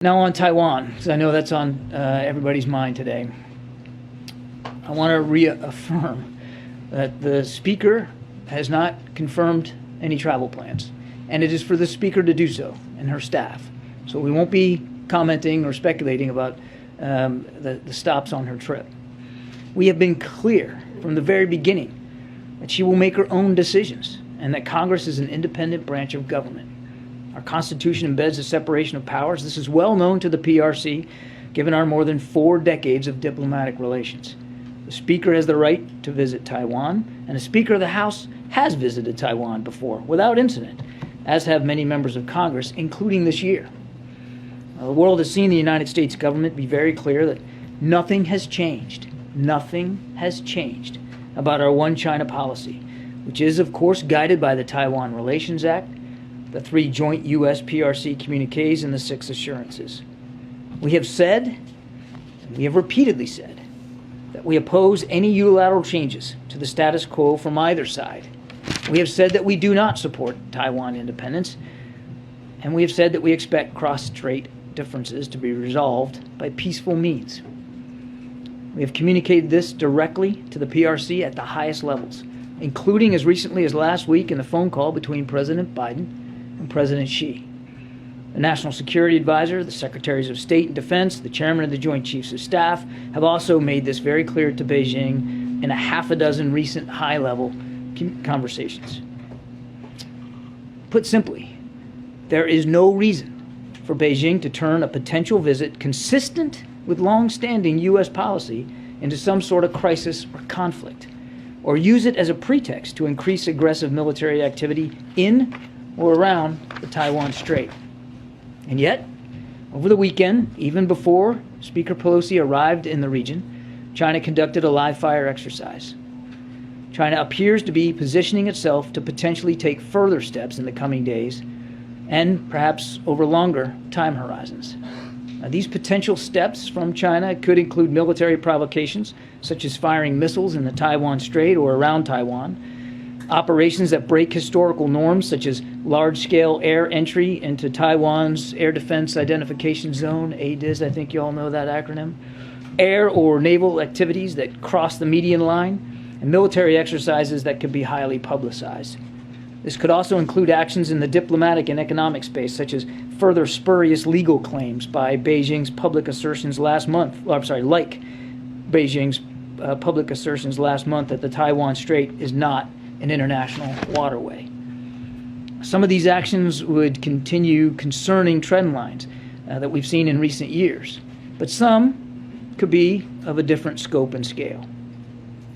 Now on Taiwan, because I know that's on everybody's mind today. I want to reaffirm that the Speaker has not confirmed any travel plans, and it is for the Speaker to do so and her staff. So we won't be commenting or speculating about the stops on her trip. We have been clear from the very beginning that she will make her own decisions and that Congress is an independent branch of government. Our Constitution embeds a separation of powers. This is well known to the PRC, given our more than 4 decades of diplomatic relations. The Speaker has the right to visit Taiwan, and the Speaker of the House has visited Taiwan before, without incident, as have many members of Congress, including this year. The world has seen the United States government be very clear that nothing has changed about our One China policy, which is, of course, guided by the Taiwan Relations Act, the 3 joint U.S.-PRC communiques, and the 6 assurances. We have said, and we have repeatedly said, that we oppose any unilateral changes to the status quo from either side. We have said that we do not support Taiwan independence, and we have said that we expect cross-strait differences to be resolved by peaceful means. We have communicated this directly to the PRC at the highest levels, including as recently as last week in the phone call between President Biden and President Xi. The National Security Advisor, the Secretaries of State and Defense, the Chairman of the Joint Chiefs of Staff have also made this very clear to Beijing in a half a dozen recent high-level conversations. Put simply, there is no reason for Beijing to turn a potential visit consistent with long-standing U.S. policy into some sort of crisis or conflict, or use it as a pretext to increase aggressive military activity in or around the Taiwan Strait. And yet, over the weekend, even before Speaker Pelosi arrived in the region, China conducted a live-fire exercise. China appears to be positioning itself to potentially take further steps in the coming days and perhaps over longer time horizons. Now, these potential steps from China could include military provocations, such as firing missiles in the Taiwan Strait or around Taiwan, operations that break historical norms, such as large-scale air entry into Taiwan's Air Defense Identification Zone, ADIZ, I think you all know that acronym, air or naval activities that cross the median line, and military exercises that could be highly publicized. This could also include actions in the diplomatic and economic space, such as further spurious legal claims by Beijing's public assertions last month, Beijing's public assertions last month that the Taiwan Strait is not an international waterway. Some of these actions would continue concerning trend lines that we've seen in recent years, but some could be of a different scope and scale.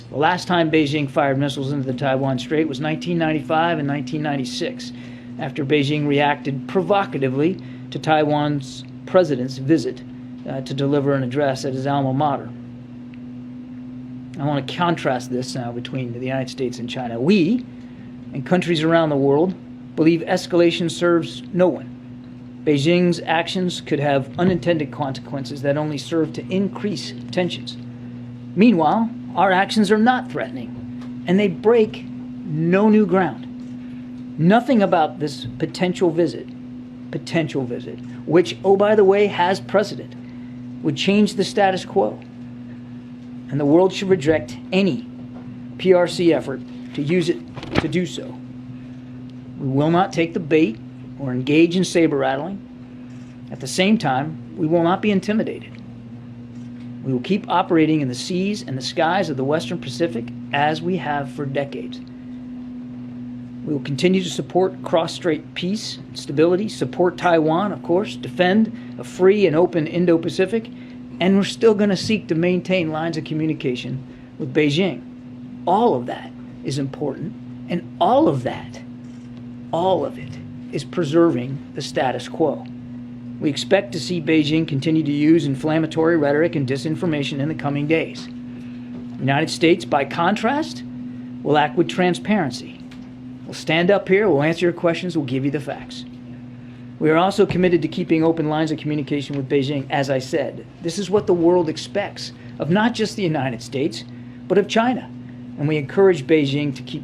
The last time Beijing fired missiles into the Taiwan Strait was 1995 and 1996, after Beijing reacted provocatively to Taiwan's president's visit to deliver an address at his alma mater. I want to contrast this now between the United States and China. We, and countries around the world, believe escalation serves no one. Beijing's actions could have unintended consequences that only serve to increase tensions. Meanwhile, our actions are not threatening, and they break no new ground. Nothing about this potential visit, which, oh, by the way, has precedent, would change the status quo. And the world should reject any PRC effort to use it to do so. We will not take the bait or engage in saber-rattling. At the same time, we will not be intimidated. We will keep operating in the seas and the skies of the Western Pacific as we have for decades. We will continue to support cross-strait peace and stability, support Taiwan, of course, defend a free and open Indo-Pacific, and we're still going to seek to maintain lines of communication with Beijing. All of that is important, and all of it is preserving the status quo. We expect to see Beijing continue to use inflammatory rhetoric and disinformation in the coming days. The United States, by contrast, will act with transparency. We'll stand up here, we'll answer your questions, we'll give you the facts. We are also committed to keeping open lines of communication with Beijing, as I said. This is what the world expects of not just the United States, but of China. And we encourage Beijing to keep